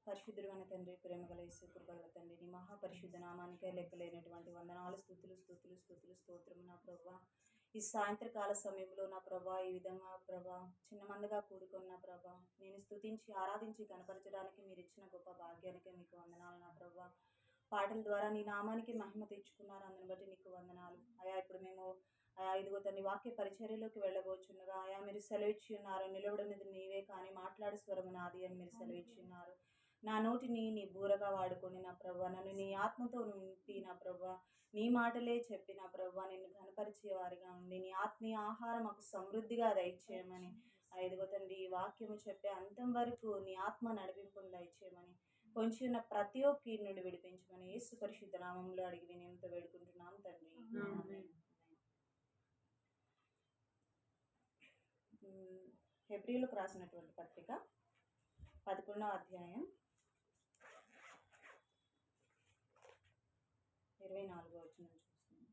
పరిశుద్ధుడైన తండ్రి, ప్రేమగల యేసు, కృపగల తండ్రి, నీ మహాపరిశుద్ధ నామానికే లెక్కలేనటువంటి వందనాలు, స్తుతులు స్తోత్రము నా ప్రభా. ఈ సాయంత్రకాల సమయంలో నా ప్రభా, ఈ విధంగా ప్రభా చిన్న మందిగా కూడుకున్న ప్రభా, నేను స్తుతించి ఆరాధించి కనపరచడానికి మీరు ఇచ్చిన గొప్ప భాగ్యానికే మీకు వందనాలు నా ప్రభా. పాటల ద్వారా నీ నామానికి మహిమ తెచ్చుకున్నారు, అందుని బట్టి నీకు వందనాలు అయా. ఇప్పుడు మేము ఇదిగో తండ్రి వాక్య పరిచర్యలోకి వెళ్ళబోచున్నగా అయా, మీరు సెలవిచ్చి ఉన్నారు, నిలవడనేది నీవే కానీ మాట్లాడే స్వరము నాది అని మీరు సెలవిచ్చి ఉన్నారు. నా నోటిని నీ బూరగా వాడుకొని నా ప్రభా, నన్ను నీ ఆత్మతో నింపి నా ప్రభా, నీ మాటలే చెప్పి నా ప్రభా నిన్ను ఘనపరిచేవారిగా ఉండి నీ ఆత్మీయ ఆహారం మాకు సమృద్ధిగా దయచేయమని, ఇదిగో తండ్రి ఈ వాక్యము చెప్పే అంతం వరకు నీ ఆత్మ నడిపింపును దయచేయమని, కొంచెం ఉన్న ప్రతి ఒక్క కీడు నుండి విడిపించమని యేసు పరిశుద్ధ నామంలో అడిగి వినయంతో వేడుకుంటున్నాం తండ్రి. హెబ్రీలకు రాసినటువంటి పత్రిక 11వ అధ్యాయం 24వ వచనం చూస్తున్నాం.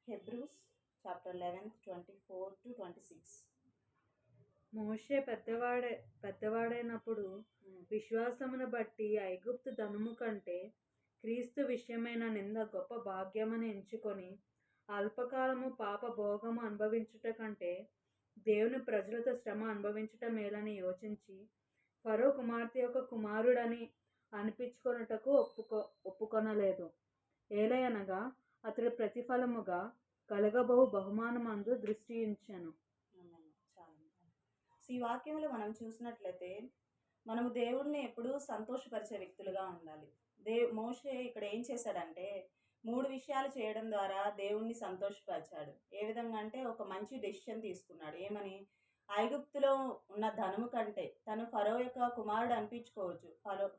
Hebrews chapter 11 24-26. మోషే పెద్దవాడైనప్పుడు విశ్వాసమును బట్టి ఐగుప్తు ధనము కంటే క్రీస్తు విషయమైన నింద గొప్ప భాగ్యమని ఎంచుకొని అల్పకాలము పాప భోగము అనుభవించుట కంటే దేవుని ప్రజలతో శ్రమ అనుభవించుట మేలని యోచించి ఫరో కుమార్తె యొక్క కుమారుడని అనిపించుకొనుటకు ఒప్పుకొనలేదు. ఏలయనగా అతడు ప్రతిఫలముగా కలగబోవు బహుమానమందు దృష్టి ఉంచాను. ఈ వాక్యంలో మనం చూసినట్లయితే మనము దేవుడిని ఎప్పుడూ సంతోషపరిచే వ్యక్తులుగా ఉండాలి. మోషే ఇక్కడ ఏం చేశాడంటే 3 విషయాలు చేయడం ద్వారా దేవుణ్ణి సంతోషపరిచాడు. ఏ విధంగా అంటే ఒక మంచి డెసిషన్ తీసుకున్నాడు. ఏమని? ఐగుప్తులో ఉన్న ధనము కంటే తను ఫరో యొక్క కుమారుడు అనిపించుకోవచ్చు.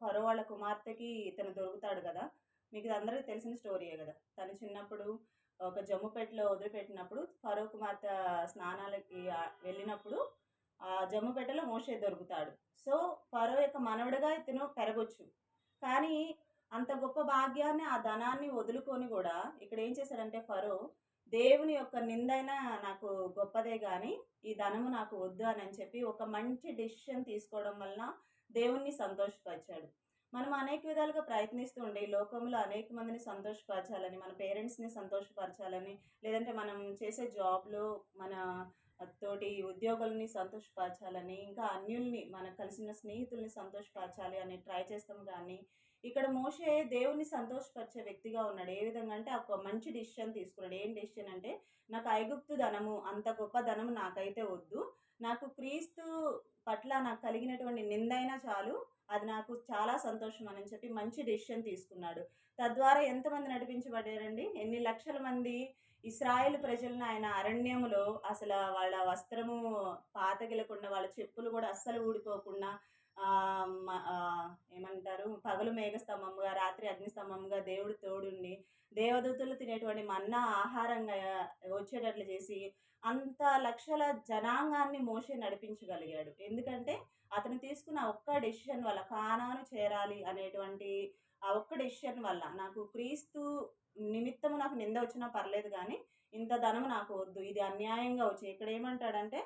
ఫరో వాళ్ళ కుమార్తెకి ఇతను దొరుకుతాడు కదా, మీకు అందరికీ తెలిసిన స్టోరీయే కదా. తను చిన్నప్పుడు ఒక జమ్ముపేటలో వదిలిపెట్టినప్పుడు ఫరో కుమార్తె స్నానాలకి వెళ్ళినప్పుడు ఆ జమ్ముపేటలో మోషే దొరుకుతాడు. సో ఫరో యొక్క మనవడిగా ఇతను పెరగొచ్చు. కానీ అంత గొప్ప భాగ్యాన్ని, ఆ ధనాన్ని వదులుకొని కూడా ఇక్కడ ఏం చేశాడంటే ఫరో దేవుని యొక్క నిందైనా నాకు గొప్పదే కానీ ఈ ధనము నాకు వద్దు అని చెప్పి ఒక మంచి డెసిషన్ తీసుకోవడం వలన దేవుణ్ణి సంతోషపరిచాడు. మనం అనేక విధాలుగా ప్రయత్నిస్తూ ఉండే ఈ లోకంలో అనేక మందిని సంతోషపరచాలని, మన పేరెంట్స్ని సంతోషపరచాలని, లేదంటే మనం చేసే జాబ్లో మన తోటి ఉద్యోగుల్ని సంతోషపరచాలని, ఇంకా అన్యుల్ని మనకు కలిసిన స్నేహితుల్ని సంతోషపరచాలి అని ట్రై చేస్తాం. కానీ ఇక్కడ మోషే దేవుణ్ణి సంతోషపరిచే వ్యక్తిగా ఉన్నాడు. ఏ విధంగా అంటే ఒక మంచి డెసిషన్ తీసుకున్నాడు. ఏం డెసిషన్ అంటే నాకు ఐగుప్తు ధనము అంత గొప్ప ధనము నాకైతే వద్దు, నాకు క్రీస్తు పట్ల నాకు కలిగినటువంటి నిందైనా చాలు, అది నాకు చాలా సంతోషం అని చెప్పి మంచి డెసిషన్ తీసుకున్నాడు. తద్వారా ఎంతమంది నడిపించబడ్డారండి? ఎన్ని లక్షల మంది ఇశ్రాయేలు ప్రజలను ఆయన అరణ్యములో అసలు వాళ్ళ వస్త్రము పాతగిలకుండా, వాళ్ళ చెప్పులు కూడా అస్సలు ఊడిపోకుండా, ఏమంటారు, పగలు మేఘస్తంభంగా రాత్రి అగ్నిస్తంభంగా దేవుడు తోడుండి దేవదూతలు తినేటువంటి మన్నా ఆహారంగా వచ్చేటట్లు చేసి అంత లక్షల జనాంగాన్ని మోషే నడిపించగలిగాడు. ఎందుకంటే అతను తీసుకున్న ఒక్క డెసిషన్ వల్ల, కానాను చేరాలి అనేటువంటి ఆ ఒక్క డెసిషన్ వల్ల, నాకు క్రీస్తు నిమిత్తము నాకు నింద వచ్చినా పర్లేదు కానీ ఇంత ధనము నాకు వద్దు, ఇది అన్యాయంగా వచ్చి. ఇక్కడ ఏమంటాడంటే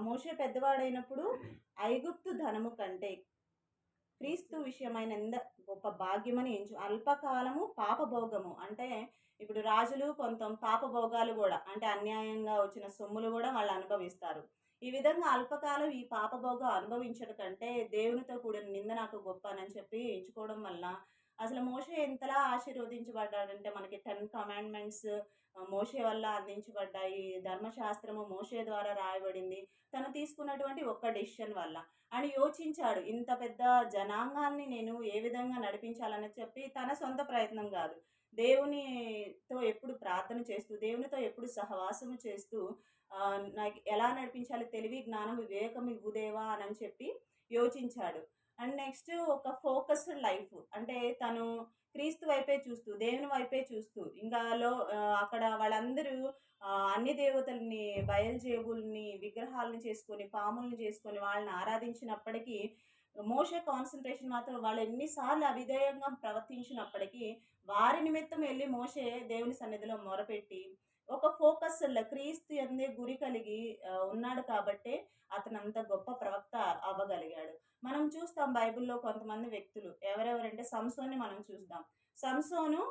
మోషే పెద్దవాడైనప్పుడు ఐగుప్తు ధనము కంటే క్రీస్తు విషయమైన నింద గొప్ప భాగ్యమని ఎంచు. అల్పకాలము పాపభోగము అంటే ఇప్పుడు రాజులు కొంత పాపభోగాలు కూడా, అంటే అన్యాయంగా వచ్చిన సొమ్ములు కూడా వాళ్ళు అనుభవిస్తారు. ఈ విధంగా అల్పకాలం ఈ పాపభోగం అనుభవించడం కంటే దేవునితో కూడిన నింద నాకు గొప్ప అని చెప్పి ఎంచుకోవడం వల్ల అసలు మోషే ఎంతలా ఆశీర్వదించబడ్డాడంటే, మనకి 10 కమాండ్మెంట్స్ మోషే వల్ల అందించబడ్డాయి. ధర్మశాస్త్రము మోషే ద్వారా రాయబడింది తను తీసుకున్నటువంటి ఒక్క డెసిషన్ వల్ల అని యోచించాడు. ఇంత పెద్ద జనాంగాన్ని నేను ఏ విధంగా నడిపించాలని చెప్పి తన సొంత ప్రయత్నం కాదు, దేవునితో ఎప్పుడు ప్రార్థన చేస్తూ, దేవునితో ఎప్పుడు సహవాసము చేస్తూ నాకు ఎలా నడిపించాలి, తెలివి జ్ఞానం వివేకం ఇవ్వుదేవా అని చెప్పి యోచించాడు. అండ్ నెక్స్ట్ ఒక ఫోకస్డ్ లైఫ్, అంటే తను క్రీస్తు వైపే చూస్తూ, దేవుని వైపే చూస్తూ, ఇంకా అక్కడ వాళ్ళందరూ అన్ని దేవతల్ని, బయల్జేబుల్ని, విగ్రహాలను చేసుకొని, పాముల్ని చేసుకొని వాళ్ళని ఆరాధించినప్పటికీ మోషే కాన్సన్ట్రేషన్ మాత్రం, వాళ్ళు ఎన్నిసార్లు అవిధేయంగా ప్రవర్తించినప్పటికీ వారి నిమిత్తం వెళ్ళి మోషే దేవుని సన్నిధిలో మొరపెట్టి ఒక ఫోకస్ క్రీస్తు యందే గురి కలిగి ఉన్నాడు కాబట్టే అతను అంత గొప్ప ప్రవక్త అవ్వగలిగాడు. మనం చూస్తాం బైబిల్‌లో కొంతమంది వ్యక్తులు ఎవరెవరంటే సంసోన్‌ని మనం చూద్దాం. సంసోను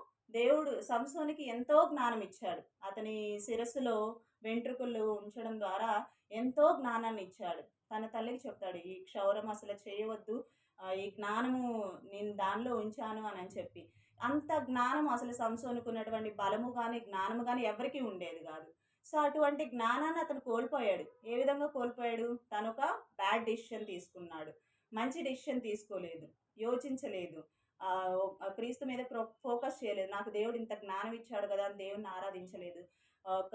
సంసోనుకి ఎంతో జ్ఞానం ఇచ్చాడు. అతని శిరస్సులో వెంట్రుకలు ఉంచడం ద్వారా ఎంతో జ్ఞానాన్ని ఇచ్చాడు. తన తల్లికి చెప్తాడు, "ఈ క్షౌరం అసలు చేయవద్దు. ఈ జ్ఞానము నేను దానిలో ఉంచాను" అని చెప్పి. అంత జ్ఞానం అసలు సంసోనుకున్నటువంటి బలము గాని, జ్ఞానము గాని ఎవరికీ ఉండేది గాదు. సో, అటువంటి జ్ఞానాన్ని అతను కోల్పోయాడు. ఏ విధంగా కోల్పోయాడు? తనొక బ్యాడ్ డెసిషన్ తీసుకున్నాడు. మంచి డెసిషన్ తీసుకోలేదు. యోచించలేదు. క్రీస్తు మీద ఫోకస్ చేయలేదు. నాకు దేవుడు ఇంత జ్ఞానం ఇచ్చాడు గదా! అని దేవుడిని ఆరాధించలేదు. ఒక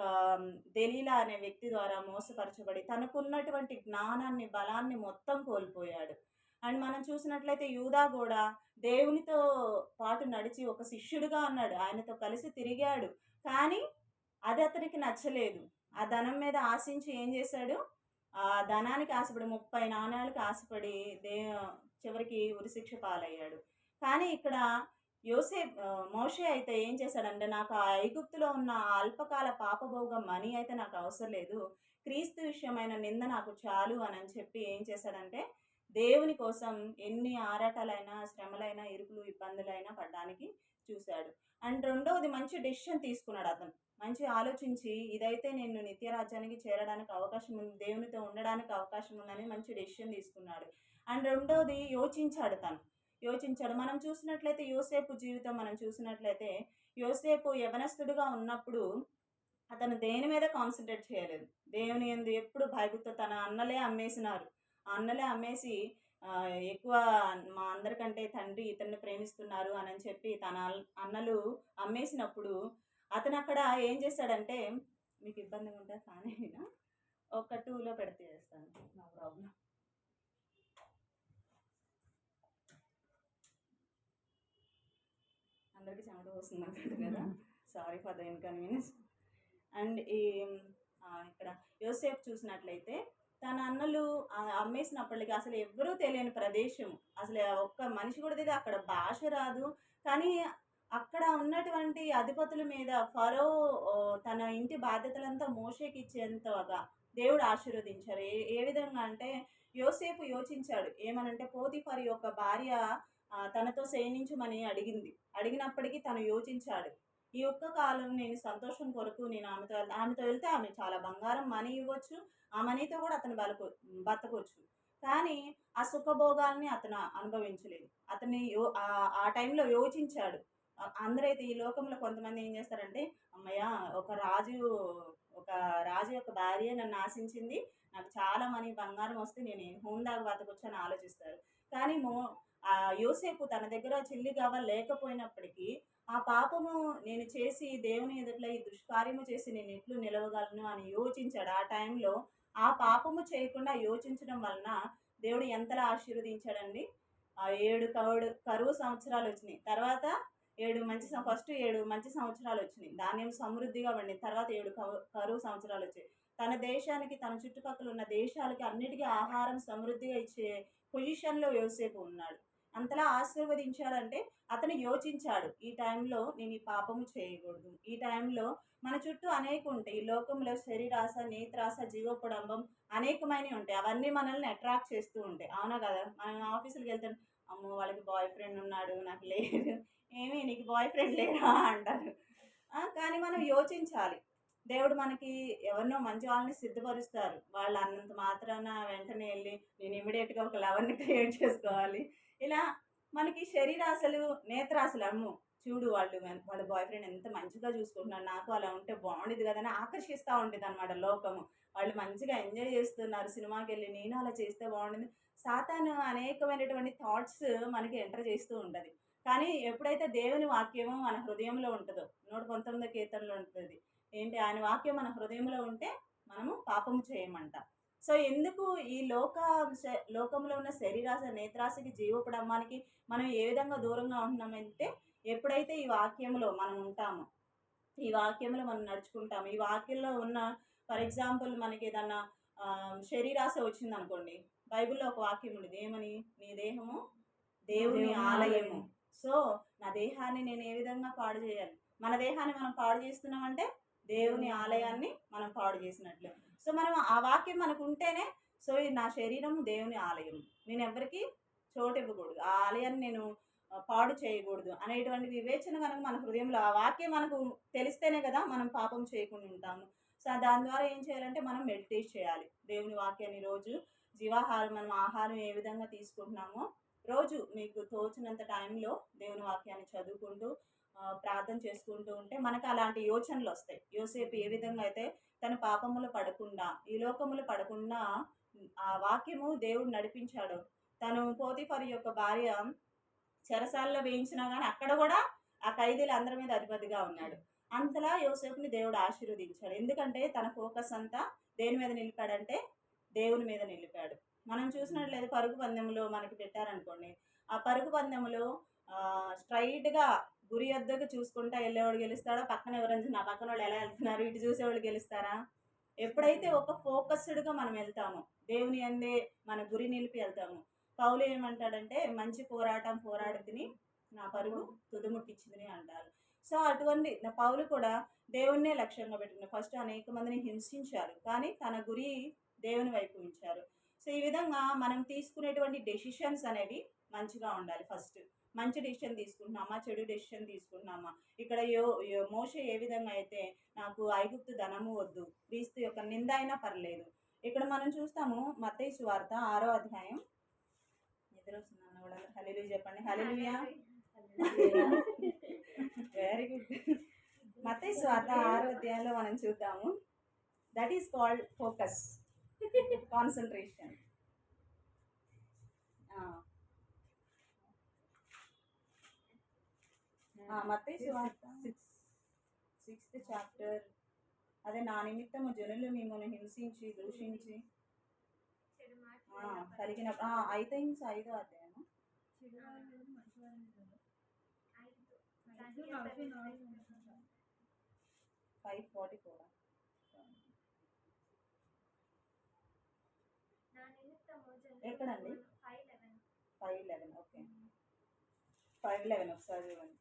దెలీలా అనే వ్యక్తి ద్వారా మోసపరచబడి తనకున్నటువంటి జ్ఞానాన్ని, బలాన్ని మొత్తం కోల్పోయాడు. అండ్ మనం చూసినట్లయితే యూదా గూడా దేవునితో పాటు నడిచి ఒక శిష్యుడిగా ఉన్నాడు. ఆయనతో కలిసి తిరిగాడు. కానీ అది అతనికి నచ్చలేదు. ఆ ధనం మీద ఆశించి ఏం చేశాడు? ఆ ధనానికి ఆశపడి 30 నాణేలకు ఆశపడి చివరికి ఉరిశిక్ష పాలయ్యాడు. కానీ ఇక్కడ మోషే అయితే ఏం చేశాడంటే, నాకు ఆ ఐగుప్తులో ఉన్న ఆ అల్పకాల పాపభోగ మనీ అయితే నాకు అవసరం లేదు. క్రీస్తు విషయమైన నింద నాకు చాలు అని చెప్పి ఏం చేశాడంటే, దేవుని కోసం ఎన్ని ఆరాటాలైనా, శ్రమలైనా, ఇరుకులు, ఇబ్బందులైనా పడడానికి చూశాడు. అండ్ రెండోది మంచి డెసిషన్ తీసుకున్నాడు అతను. మంచి ఆలోచించి ఇదైతే నేను నిత్య రాజ్యానికి చేరడానికి అవకాశం ఉంది, దేవునితో ఉండడానికి అవకాశం ఉందని మంచి డెసిషన్ తీసుకున్నాడు. అండ్ రెండోది యోచించాడు. మనం చూసినట్లయితే యోసేపు జీవితం మనం చూసినట్లయితే యోసేపు యవనస్తుడుగా ఉన్నప్పుడు అతను దేని మీద కాన్సన్ట్రేట్ చేయలేదు. దేవుని యందు ఎప్పుడు భయభక్తితో తన అన్నలే అమ్మేసినారు. ఆ అన్నలే అమ్మేసి ఎక్కువ మా అందరికంటే తండ్రి ఇతన్ని ప్రేమిస్తున్నారు అని చెప్పి తన అన్నలు అమ్మేసినప్పుడు అతను అక్కడ ఏం చేశాడంటే, మీకు ఇబ్బందిగా ఉంటే కానీ ఒక 2లో పెడితే చేస్తాను, నో ప్రాబ్లం. అందరికీ చెమట వస్తుంది అనుకుంటుంది కదా, sorry for the inconvenience. And ఇక్కడ యోసేపు చూసినట్లయితే తన అన్నలు అమ్మేసినప్పటికీ అసలు ఎవ్వరూ తెలియని ప్రదేశం, అసలు ఒక్క మనిషి కూడా తెలియదు, అక్కడ భాష రాదు. కానీ అక్కడ ఉన్నటువంటి అధిపతుల మీద ఫరో తన ఇంటి బాధ్యతలంతా మోషేకి ఇచ్చేంతగా దేవుడు ఆశీర్వదించారు. ఏ విధంగా అంటే యోసేపు యోచించాడు. ఏమనంటే పోతిఫరు యొక్క భార్య తనతో శయనించమని అడిగినప్పటికీ తను యోచించాడు. ఈ ఒక్క కాలం నేను సంతోషం కొరకు నేను ఆమెతో వెళ్తే ఆమె చాలా బంగారం మనీ ఇవ్వచ్చు, ఆ మనీతో కూడా అతను బతకొచ్చు. కానీ ఆ సుఖభోగాల్ని అతను అనుభవించలేదు. ఆ టైంలో యోచించాడు. అందరైతే ఈ లోకంలో కొంతమంది ఏం చేస్తారంటే, అమ్మయ్య ఒక రాజు యొక్క భార్య నన్ను ఆశించింది, నాకు చాలా మనీ బంగారం వస్తే నేను హోందాగా బతకొచ్చు అని ఆలోచిస్తారు. కానీ యోసేపు తన దగ్గర చిల్లి గవ్వ లేకపోయినప్పటికీ ఆ పాపము నేను చేసి దేవుని ఎదుట్లో ఈ దుష్కార్యము చేసి నేను ఎట్లు నిలవగలను అని యోచించాడు. ఆ టైంలో ఆ పాపము చేయకుండా యోచించడం వలన దేవుడు ఎంతలా ఆశీర్వదించాడండి. 7 కరువు సంవత్సరాలు వచ్చినాయి. తర్వాత 7 మంచి సంవత్సరాలు వచ్చినాయి. ధాన్యం సమృద్ధిగా పండింది. తర్వాత 7 కరువు సంవత్సరాలు వచ్చాయి. తన దేశానికి, తన చుట్టుపక్కల ఉన్న దేశాలకి అన్నిటికీ ఆహారం సమృద్ధిగా ఇచ్చే పొజిషన్లో యోసేపు ఉన్నాడు. అంతలా ఆశీర్వదించాడంటే అతను యోచించాడు, ఈ టైంలో నేను ఈ పాపము చేయకూడదు. ఈ టైంలో మన చుట్టూ అనేక ఉంటాయి. ఈ లోకంలో శరీరాశ, నేత్రాశ, జీవోపడంబం అనేకమైనవి ఉంటాయి. అవన్నీ మనల్ని అట్రాక్ట్ చేస్తూ ఉంటాయి. అవునా కదా? మనం ఆఫీసులకు వెళ్తాం, అమ్మో వాళ్ళకి బాయ్ ఫ్రెండ్ ఉన్నాడు, నాకు లేదు, ఏమి నీకు బాయ్ ఫ్రెండ్ లేరా అంటారు. కానీ మనం యోచించాలి. దేవుడు మనకి ఎవరినో మంచి వాళ్ళని సిద్ధపరుస్తారు. వాళ్ళు అన్నంత మాత్రాన వెంటనే వెళ్ళి నేను ఇమీడియట్గా ఒక లవర్ని క్రియేట్ చేసుకోవాలి. ఇలా మనకి శరీరాశలు, నేత్రాశలు, అమ్ము చూడు వాళ్ళ బాయ్ ఫ్రెండ్ ఎంత మంచిగా చూసుకుంటున్నాడు, నాకు అలా ఉంటే బాగుండేది కదా అని ఆకర్షిస్తూ ఉంటుంది అనమాట లోకము. వాళ్ళు మంచిగా ఎంజాయ్ చేస్తున్నారు, సినిమాకి వెళ్ళి నేను అలా చేస్తే బాగుండేది. సాతాను అనేకమైనటువంటి థాట్స్ మనకి ఎంటర్ చేస్తూ ఉంటుంది. కానీ ఎప్పుడైతే దేవుని వాక్యము మన హృదయంలో ఉంటుందో, 119 కీర్తనలో ఉంటుంది ఏంటి, ఆయన వాక్యం మన హృదయంలో ఉంటే మనము పాపము చేయమంట. సో ఎందుకు ఈ లోకంలో ఉన్న శరీరాశ, నేత్రాశకి, జీవోపడంబానికి మనం ఏ విధంగా దూరంగా ఉంటున్నామంటే, ఎప్పుడైతే ఈ వాక్యంలో మనం ఉంటామో, ఈ వాక్యంలో మనం నడుచుకుంటాము, ఈ వాక్యంలో ఉన్న ఫర్ ఎగ్జాంపుల్ మనకి ఏదన్నా శరీరాశ వచ్చింది అనుకోండి, బైబిల్లో ఒక వాక్యం ఉండేది, ఏమని, నీ దేహము దేవుని ఆలయము. సో నా దేహాన్ని నేను ఏ విధంగా పాడు చేయాలి? మన దేహాన్ని మనం పాడు చేస్తున్నామంటే దేవుని ఆలయాన్ని మనం పాడు చేసినట్లే. సో మనం ఆ వాక్యం మనకు ఉంటేనే, సో ఇది నా శరీరం దేవుని ఆలయం, నేను ఎవరికి చోటు ఇవ్వకూడదు, ఆ ఆలయాన్ని నేను పాడు చేయకూడదు అనేటువంటి వివేచన కనుక మన హృదయంలో, ఆ వాక్యం మనకు తెలిస్తేనే కదా మనం పాపం చేయకుండా ఉంటాము. సో దాని ద్వారా ఏం చేయాలంటే మనం మెడిటేట్ చేయాలి దేవుని వాక్యాన్ని. రోజు జీవాహారం, మనం ఆహారం ఏ విధంగా తీసుకుంటున్నామో రోజు మీకు తోచినంత టైంలో దేవుని వాక్యాన్ని చదువుకుంటూ ప్రార్థన చేసుకుంటూ ఉంటే మనకు అలాంటి యోచనలు వస్తాయి. యోసేపు ఏ విధంగా అయితే తన పాపములు పడకుండా, ఈ లోకములు పడకుండా ఆ వాక్యము దేవుడు నడిపించాడు. తను పోతీఫరు యొక్క భార్య చెరసాలలో వేయించినా కానీ అక్కడ కూడా ఆ ఖైదీలు అందరి మీద అధిపతిగా ఉన్నాడు. అంతలా యోసేపుని దేవుడు ఆశీర్వదించాడు. ఎందుకంటే తన ఫోకస్ అంతా దేని మీద నిలిపాడంటే దేవుని మీద నిలిపాడు. మనం చూసినట్లయితే పరుగు పందెంలో మనకి పెట్టారనుకోండి, ఆ పరుగు పందెంలో స్ట్రైట్గా గురి వద్దకు చూసుకుంటా వెళ్ళేవాడు గెలుస్తాడా, పక్కన ఎవరైనా నా పక్కన వాళ్ళు ఎలా వెళ్తున్నారు ఇటు చూసేవాళ్ళు గెలుస్తారా? ఎప్పుడైతే ఒక ఫోకస్డ్గా మనం వెళ్తామో, దేవుని అందే మన గురి నిలిపి వెళ్తాము. పౌలు ఏమంటాడంటే మంచి పోరాటం పోరాడి తిని నా పరుగు తుదిముట్టించింది అంటారు. సో అటువంటి పౌలు కూడా దేవుణ్ణే లక్ష్యంగా పెట్టుకున్నారు. ఫస్ట్ అనేక మందిని హింసించారు, కానీ తన గురి దేవుని వైపు ఉంచారు. సో ఈ విధంగా మనం తీసుకునేటువంటి డెసిషన్స్ అనేవి మంచిగా ఉండాలి. ఫస్ట్ మంచి డెసిషన్ తీసుకుంటున్నామా, చెడు డెసిషన్ తీసుకుంటున్నామా? ఇక్కడ మోషే ఏ విధంగా అయితే నాకు ఐగుప్తు ధనము వద్దు, క్రీస్తు యొక్క నింద అయినా పర్లేదు. ఇక్కడ మనం చూస్తాము మత్తయి సువార్త 6వ అధ్యాయం. నిద్ర వస్తుందన్న కూడా హల్లెలూయా చెప్పండి. హల్లెలూయా, వెరీ గుడ్. మత్తయి సువార్త 6వ అధ్యాయంలో మనం చూద్దాము. That is called focus, concentration. మత్తయి సువార్త 6th చాప్టర్. అదే నా నిమిత్తము జనులు మిమ్మల్ని హింసించి దూషించి కలిగిన ఐ థింక్స్ 5వ అధ్యాయము 5:44. ఎక్కడండి? 5:11. ఓకే, 5:11 ఒకసారి చూడండి.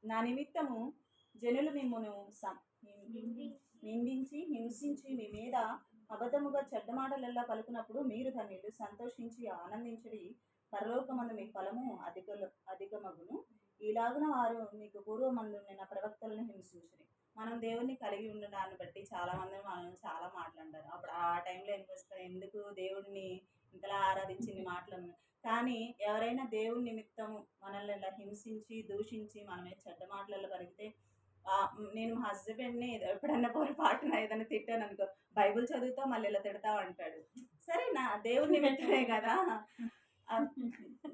నా నిమిత్తము జనులు మిమ్మను నిందించి హింసించి మీ మీద అబద్ధముగా చెడ్డ మాటలెల్లా పలుకున్నప్పుడు మీరు ధన్యులు, సంతోషించి ఆనందించడి, పరలోకమందు మీ ఫలము అధికమగును. ఇలాగున వారు మీకు పూర్వమందుండి నా ప్రవక్తలను హింసించరు. మనం దేవుణ్ణి కలిగి ఉండడాన్ని బట్టి చాలామంది మనం చాలా మాట్లాడారు. అప్పుడు ఆ టైంలో అనిపిస్తాయి, ఎందుకు దేవుడిని ఇంతలా ఆరాధించింది మాటలను. కానీ ఎవరైనా దేవుని నిమిత్తము మనల్ని ఇలా హింసించి దూషించి మనమే చెడ్డ మాటలలో పలికితే, నేను మా హస్బెండ్ని ఎప్పుడన్నా పొరపాటున ఏదైనా తిట్టాను అనుకో, బైబుల్ చదువుతావు మళ్ళీ ఇలా తిడతావు అంటాడు. సరే నా దేవుని నిమిత్తమే కదా,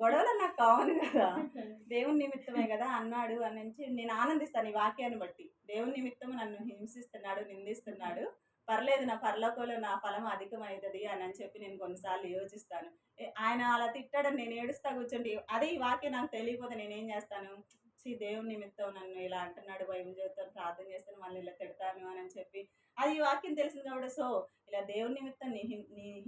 గొడవలు నాకు కావాలి కదా, దేవుని నిమిత్తమే కదా అన్నాడు అని నేను ఆనందిస్తాను. ఈ వాక్యాన్ని బట్టి దేవుని నిమిత్తం నన్ను హింసిస్తున్నాడు, నిందిస్తున్నాడు, పర్లేదు నా పరలోకంలో నా ఫలం అధికమవుతుంది అని చెప్పి నేను కొన్నిసార్లు యోచిస్తాను. ఆయన అలా తిట్టాడని నేను ఏడుస్తా కూర్చుంటే, అదే ఈ వాక్యం నాకు తెలియకపోతే నేనేం చేస్తాను, దేవుని నిమిత్తం నన్ను ఇలా అంటున్నాడు, బైబిల్ చదువుతాను, ప్రార్థన చేస్తాను, మళ్ళీ ఇలా తిడతాను అని చెప్పి, అది ఈ వాక్యం తెలిసింది కాబట్టి, సో ఇలా దేవుని నిమిత్తం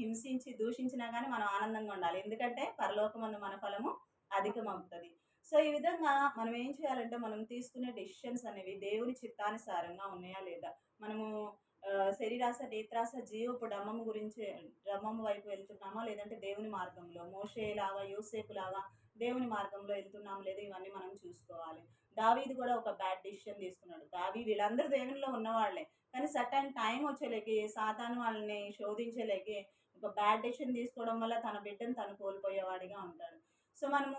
హింసించి దూషించినా కానీ మనం ఆనందంగా ఉండాలి. ఎందుకంటే పరలోకమందు మన ఫలము అధికమవుతుంది. సో ఈ విధంగా మనం ఏం చేయాలంటే, మనం తీసుకునే డెసిషన్స్ అనేవి దేవుని చిత్తానుసారంగా ఉన్నాయా లేదా, మనము శరీరాశ నేత్రాశ జీవపు డమ్మము వైపు వెళ్తున్నామా, లేదంటే దేవుని మార్గంలో మోషేలాగా యోసేపు లాగా దేవుని మార్గంలో వెళ్తున్నాం లేదా, ఇవన్నీ మనం చూసుకోవాలి. దావీదు కూడా ఒక బ్యాడ్ డిసిషన్ తీసుకున్నాడు. వీళ్ళందరూ దేవునిలో ఉన్నవాళ్లే, కానీ సర్టైన్ టైం వచ్చేలేకి సాతాను వాళ్ళని శోధించేలేకి ఒక బ్యాడ్ డిసిషన్ తీసుకోవడం వల్ల తన బిడ్డను తను కోల్పోయేవాడిగా ఉంటాడు. సో మనము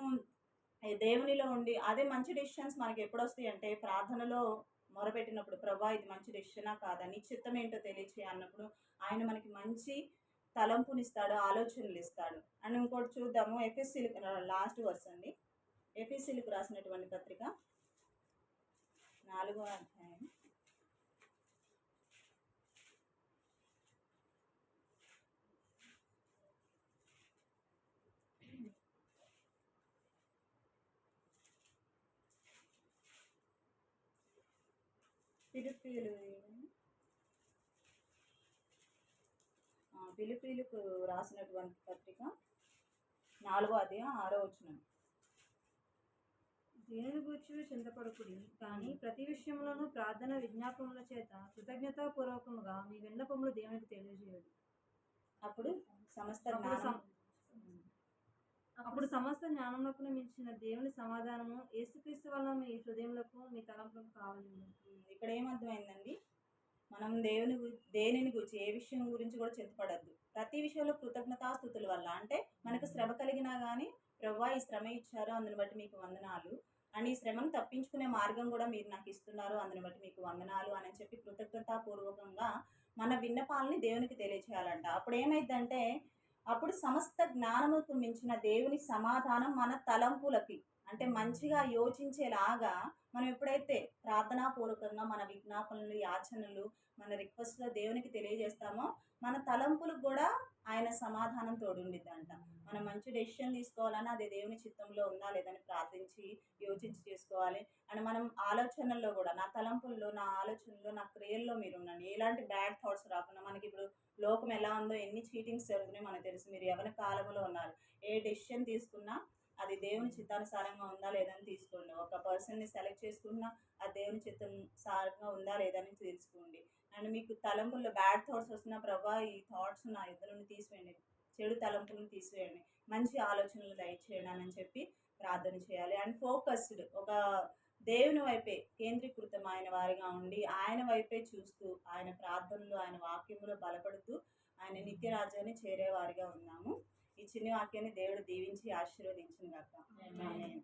దేవునిలో ఉండి, అదే మంచి డెసిషన్స్ మనకి ఎప్పుడు వస్తాయి అంటే ప్రార్థనలో మొరపెట్టినప్పుడు, ప్రభా ఇది మంచి డెసిషనా కాదా, నీ చిత్తం ఏంటో తెలియచే అన్నప్పుడు ఆయన మనకి మంచి తలంపునిస్తాడు, ఆలోచనలు ఇస్తాడు. అండ్ ఇంకోటి చూద్దాము, ఎఫెసీలకు లాస్ట్ వర్స్ అండి, ఎఫెసీలకు రాసినటువంటి పత్రిక 4వ అధ్యాయం. ఫిలిప్పీలకు రాసినటువంటి పత్రిక 4వ అధ్యాయం 6వ వచనం. దేనిని గూర్చి చింతపడకుడి, కానీ ప్రతి విషయంలోనూ ప్రార్థన విజ్ఞాపనముల చేత కృతజ్ఞతాపూర్వకముగా మీ విన్నపములు దేవునికి తెలియజేయడు. అప్పుడు సమస్త అప్పుడు జ్ఞానం అప్పుడు సమస్త జ్ఞానములకు మించిన దేవుని సమాధానము యేసుక్రీస్తు వలన మీ హృదయములకు మీ తలంపులకు కావాలి. ఇక్కడ ఏమర్థమైందండి, మనం దేనిని గురించి ఏ విషయం గురించి కూడా చింతపడద్దు. ప్రతి విషయంలో కృతజ్ఞతాస్తుతుల వల్ల, అంటే మనకు శ్రమ కలిగినా కానీ ప్రభువా ఈ శ్రమ ఇచ్చారు, అందుని బట్టి మీకు వందనాలు, అండ్ ఈ శ్రమను తప్పించుకునే మార్గం కూడా మీరు నాకు ఇస్తున్నారు, అందుని బట్టి మీకు వందనాలు అని చెప్పి కృతజ్ఞతాపూర్వకంగా మన విన్నపాలని దేవునికి తెలియచేయాలంట. అప్పుడు ఏమైందంటే, అప్పుడు సమస్త జ్ఞానముకు మించిన దేవుని సమాధానం మన తలంపులకి, అంటే మంచిగా యోచించేలాగా మనం ఎప్పుడైతే ప్రార్థనాపూర్వకంగా మన విజ్ఞాపనలు, యాచనలు, మన రిక్వెస్ట్లో దేవునికి తెలియజేస్తామో మన తలంపులకు కూడా ఆయన సమాధానం తోడుండిద్దంట. మనం మంచి డెసిషన్ తీసుకోవాలన్నా అది దేవుని చిత్తంలో ఉందా లేదని ప్రార్థించి యోచించి చేసుకోవాలి. అండ్ మనం ఆలోచనల్లో కూడా, నా తలంపుల్లో, నా ఆలోచనలో, నా క్రియల్లో మీరు ఉండండి. ఎలాంటి బ్యాడ్ థాట్స్ రాకుండా, మనకి ఇప్పుడు లోకం ఎలా ఉందో, ఎన్ని చీటింగ్స్ జరుగుతున్నాయో మనకు తెలుసు. మీరు ఎవరి కాలంలో ఉన్నారు, ఏ డెసిషన్ తీసుకున్నా అది దేవుని చిత్తానుసారంగా ఉందా లేదని తీసుకోండి. ఒక పర్సన్ని సెలెక్ట్ చేసుకున్నా అది దేవుని చిత్తానుసారంగా ఉందా లేదని తెలుసుకోండి. అండ్ మీకు తలంపుల్లో బ్యాడ్ థాట్స్ వస్తున్నా, ప్రభా ఈ థాట్స్ నా ఎదురు నుండి తీసివేయండి, చెడు తలంపులను తీసివేయండి, మంచి ఆలోచనలు దయచేయండి అని చెప్పి ప్రార్థన చేయాలి. అండ్ ఫోకస్డ్, ఒక దేవుని వైపే కేంద్రీకృతమైన వారిగా ఉండి ఆయన వైపే చూస్తూ, ఆయన ప్రార్థనలు, ఆయన వాక్యములో బలపడుతూ ఆయన నిత్య రాజ్యాన్ని చేరేవారిగా ఉన్నాము. ఈ చిన్న వాక్యాన్ని దేవుడు దీవించి ఆశీర్వదించును గాక. ఆమేన్.